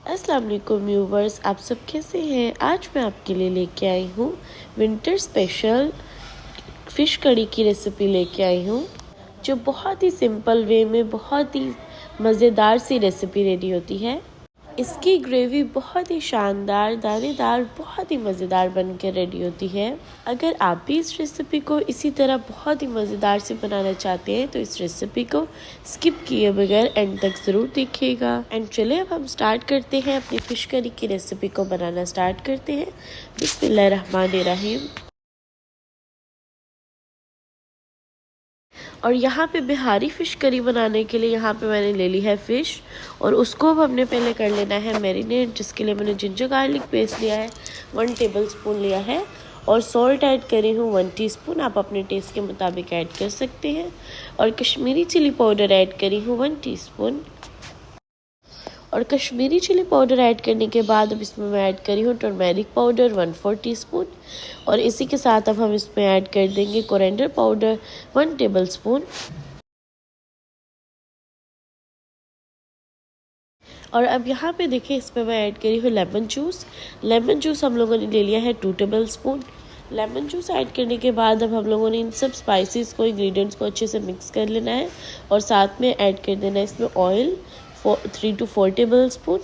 अस्सलाम वालेकुम व्यूवर्स, आप सब कैसे हैं। आज मैं आपके लिए लेके आई हूँ विंटर स्पेशल फ़िश कड़ी की रेसिपी लेके आई हूँ, जो बहुत ही सिंपल वे में बहुत ही मज़ेदार सी रेसिपी रेडी होती है। इसकी ग्रेवी बहुत ही शानदार, दानेदार, बहुत ही मज़ेदार बन के रेडी होती है। अगर आप भी इस रेसिपी को इसी तरह बहुत ही मज़ेदार से बनाना चाहते हैं तो इस रेसिपी को स्किप किए बगैर एंड तक ज़रूर देखिएगा। एंड चलिए अब हम स्टार्ट करते हैं, अपनी फ़िश करी की रेसिपी को बनाना स्टार्ट करते हैं। बिस्मिल्लाहिर्रहमानिर्रहीम। और यहाँ पे बिहारी फ़िश करी बनाने के लिए यहाँ पे मैंने ले ली है फ़िश, और उसको अब हमने पहले कर लेना है मैरिनेट, जिसके लिए मैंने जिंजर गार्लिक पेस्ट लिया है 1 टेबलस्पून लिया है, और सॉल्ट ऐड करी हूँ 1 टीस्पून, आप अपने टेस्ट के मुताबिक ऐड कर सकते हैं। और कश्मीरी चिली पाउडर ऐड करी हूँ 1 टीस्पून। और कश्मीरी चिली पाउडर ऐड करने के बाद अब इसमें मैं ऐड करी हूँ टर्मेरिक पाउडर 1/4 टीस्पून। और इसी के साथ अब हम इसमें ऐड कर देंगे कोरिएंडर पाउडर 1 टेबलस्पून। और अब यहाँ पे देखिए इसमें मैं ऐड करी हूँ लेमन जूस। लेमन जूस हम लोगों ने ले लिया है 2 टेबलस्पून। लेमन जूस ऐड करने के बाद अब हम लोगों ने इन सब स्पाइसेस को, इंग्रेडिएंट्स को अच्छे से मिक्स कर लेना है, और साथ में ऐड कर देना है इसमें oil 3 to 4 tablespoon.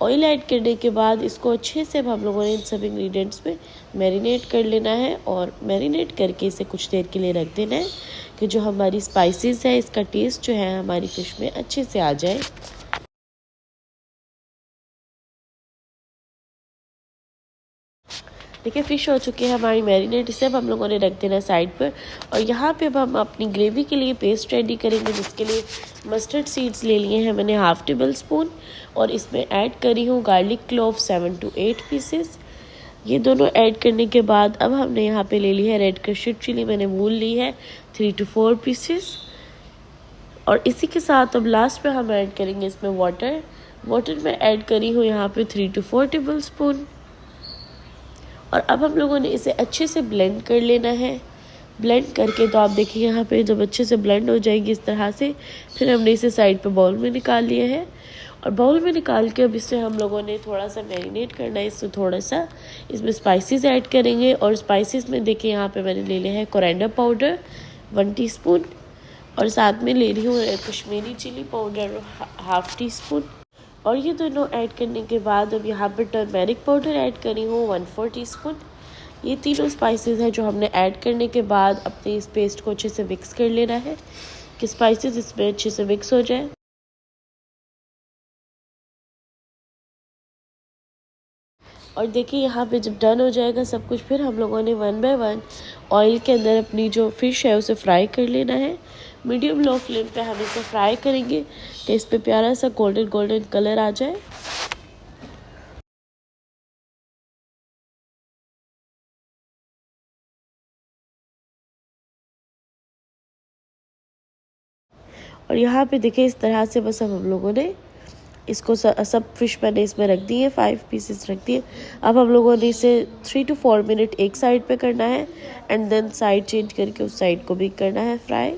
Oil add करने के बाद इसको अच्छे से अब हम लोगों ने इन सब इंग्रेडिएंट्स में मैरिनेट कर लेना है, और मैरिनेट करके इसे कुछ देर के लिए रख देना है कि जो हमारी स्पाइसेस है, इसका टेस्ट जो है हमारी फ़िश में अच्छे से आ जाए। देखिए फ़िश हो चुकी है हमारी मैरिनेट, इसे अब हम लोगों ने रख देना है साइड पर। और यहाँ पे अब हम अपनी ग्रेवी के लिए पेस्ट रेडी करेंगे, जिसके लिए मस्टर्ड सीड्स ले लिए हैं मैंने 1/2 टेबलस्पून, और इसमें ऐड करी हूँ गार्लिक क्लोव 7 to 8 पीसेस। ये दोनों ऐड करने के बाद अब हमने यहाँ पे ले ली है रेड क्रशड चिली, मैंने वूल ली है 3 to 4 पीसेस। और इसी के साथ अब लास्ट में हम ऐड करेंगे इसमें वाटर में ऐड करी हूँ यहाँ पे 3 to 4 टेबलस्पून। और अब हम लोगों ने इसे अच्छे से ब्लेंड कर लेना है। ब्लेंड करके तो आप देखिए यहाँ पे जब अच्छे से ब्लेंड हो जाएगी इस तरह से, फिर हमने इसे साइड पे बाउल में निकाल लिया है। और बाउल में निकाल के अब इससे हम लोगों ने थोड़ा सा मैरिनेट करना है, इससे थोड़ा सा इसमें स्पाइसेस ऐड करेंगे। और स्पाइसेस में देखिए यहाँ पे मैंने ले लिया है कोरिएंडर पाउडर 1 टीस्पून, और साथ में ले रही हूँ कश्मीरी चिली पाउडर 1/2 टीस्पून। और ये दोनों ऐड करने के बाद अब यहाँ पर टर्मेरिक पाउडर ऐड करी हूँ 1/4 टीस्पून। ये तीनों स्पाइसेस हैं जो हमने ऐड करने के बाद अपने इस पेस्ट को अच्छे से मिक्स कर लेना है कि स्पाइसेस इसमें अच्छे से मिक्स हो जाए। और देखिए यहाँ पे जब डन हो जाएगा सब कुछ, फिर हम लोगों ने 1 by 1 ऑयल के अंदर अपनी जो फ़िश है उसे फ्राई कर लेना है। मीडियम लो फ्लेम पे हम इसे फ्राई करेंगे कि इस पे प्यारा सा गोल्डन कलर आ जाए। और यहाँ पे देखिए इस तरह से बस अब हम लोगों ने इसको सब फिश मैंने इसमें रख दी है, 5 पीसेस रख दिए। अब हम लोगों ने इसे 3 to 4 मिनट एक साइड पे करना है, एंड देन साइड चेंज करके उस साइड को भी करना है फ्राई।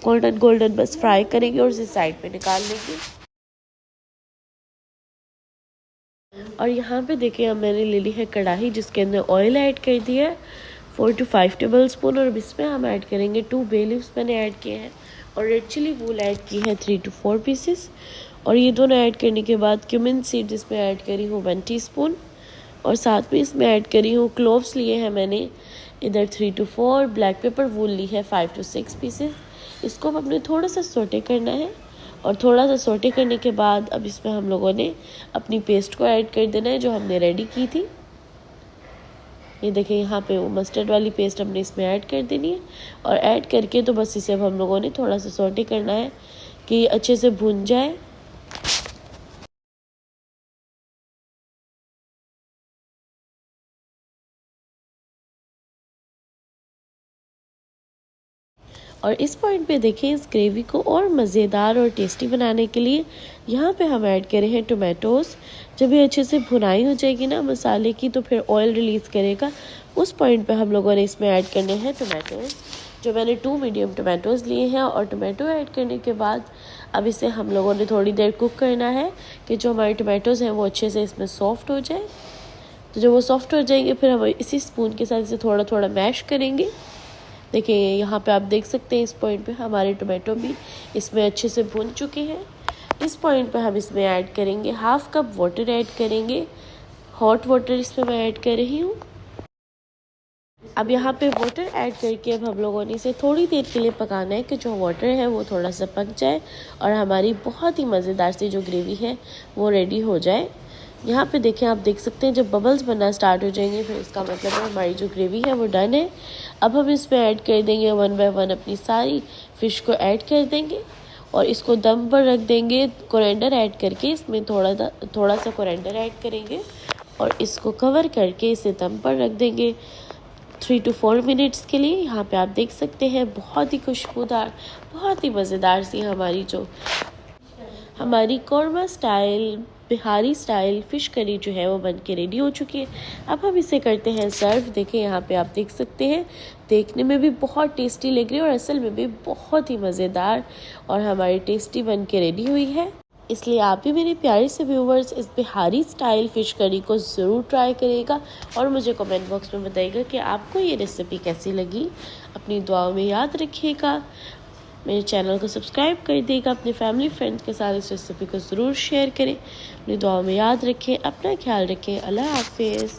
गोल्डन बस फ्राई करेंगे और इसे साइड पे निकाल लेंगे। और यहाँ पे देखिए अब मैंने ले ली है कढ़ाई, जिसके अंदर ऑयल ऐड कर दिया है 4 to 5 टेबलस्पून, और इसमें हम ऐड करेंगे 2 बे लीव्स मैंने ऐड किए हैं, और रेड चिली वूल ऐड की है 3 to 4 पीसेस। और ये दोनों ऐड करने के बाद क्यूमिन सीड्स इसमें ऐड करी हूँ 1 टीस्पून, और साथ में इसमें ऐड करी हूँ क्लोव्स लिए हैं मैंने इधर 3 to 4, ब्लैक पेपर वूल ली है 5 to 6 पीसेस। इसको हमने थोड़ा सा सोटे करना है, और थोड़ा सा सोटे करने के बाद अब इसमें हम लोगों ने अपनी पेस्ट को ऐड कर देना है जो हमने रेडी की थी। ये देखिए यहाँ पे वो मस्टर्ड वाली पेस्ट हमने इसमें ऐड कर देनी है, और ऐड करके तो बस इसे अब हम लोगों ने थोड़ा सा सोटे करना है कि अच्छे से भुन जाए। और इस पॉइंट पे देखिए इस ग्रेवी को और मज़ेदार और टेस्टी बनाने के लिए यहाँ पे हम ऐड करें हैं टोमेटोज़। जब ये अच्छे से भुनाई हो जाएगी ना मसाले की, तो फिर ऑयल रिलीज़ करेगा, उस पॉइंट पे हम लोगों ने इसमें ऐड करने हैं टोमेटोज़। जो मैंने 2 मीडियम टमाटोज़ लिए हैं। और टमाटो ऐड करने के बाद अब इसे हम लोगों ने थोड़ी देर कुक करना है कि जो हमारे टमाटोज़ हैं वो अच्छे से इसमें सॉफ्ट हो जाए। तो जब वो सॉफ्ट हो जाएंगे फिर हम इसी स्पून के साथ इसे थोड़ा थोड़ा मैश करेंगे। देखिए यहाँ पे आप देख सकते हैं इस पॉइंट पे हमारे टमाटो भी इसमें अच्छे से भुन चुके हैं। इस पॉइंट पे हम इसमें ऐड करेंगे 1/2 कप वाटर ऐड करेंगे। हॉट वाटर इसमें मैं ऐड कर रही हूँ। अब यहाँ पे वाटर ऐड करके अब हम लोगों ने इसे थोड़ी देर के लिए पकाना है कि जो वाटर है वो थोड़ा सा पक जाए और हमारी बहुत ही मज़ेदार सी जो ग्रेवी है वो रेडी हो जाए। यहाँ पे देखें, आप देख सकते हैं जब बबल्स बनना स्टार्ट हो जाएंगे फिर इसका मतलब है हमारी जो ग्रेवी है वो डन है। अब हम इसमें ऐड कर देंगे 1 बाय 1 अपनी सारी फ़िश को ऐड कर देंगे और इसको दम पर रख देंगे। कोरिएंडर ऐड करके इसमें थोड़ा सा कोरिएंडर ऐड करेंगे और इसको कवर करके इसे दम पर रख देंगे 3 to 4 मिनट्स के लिए। यहाँ पे आप देख सकते हैं बहुत ही खुशबूदार, बहुत ही मज़ेदार सी हमारी korma style, Bihari style fish curry जो है वो बन के रेडी हो चुकी है। अब हम इसे करते हैं सर्व। देखें यहाँ पे आप देख सकते हैं, देखने में भी बहुत टेस्टी लग रही है और असल में भी बहुत ही मज़ेदार और हमारी टेस्टी बन के रेडी हुई है। इसलिए आप भी मेरे प्यारे से व्यूवर्स इस बिहारी स्टाइल फ़िश करी को ज़रूर ट्राई करिएगा और मुझे कमेंट बॉक्स में बताइएगा कि आपको ये रेसिपी कैसी लगी। अपनी दुआओं में याद रखिएगा। मेरे चैनल को सब्सक्राइब कर देगा। अपने फैमिली फ्रेंड्स के साथ इस रेसिपी को ज़रूर शेयर करें। अपनी दुआओं में याद रखें। अपना ख्याल रखें। अल्लाह हाफिज़।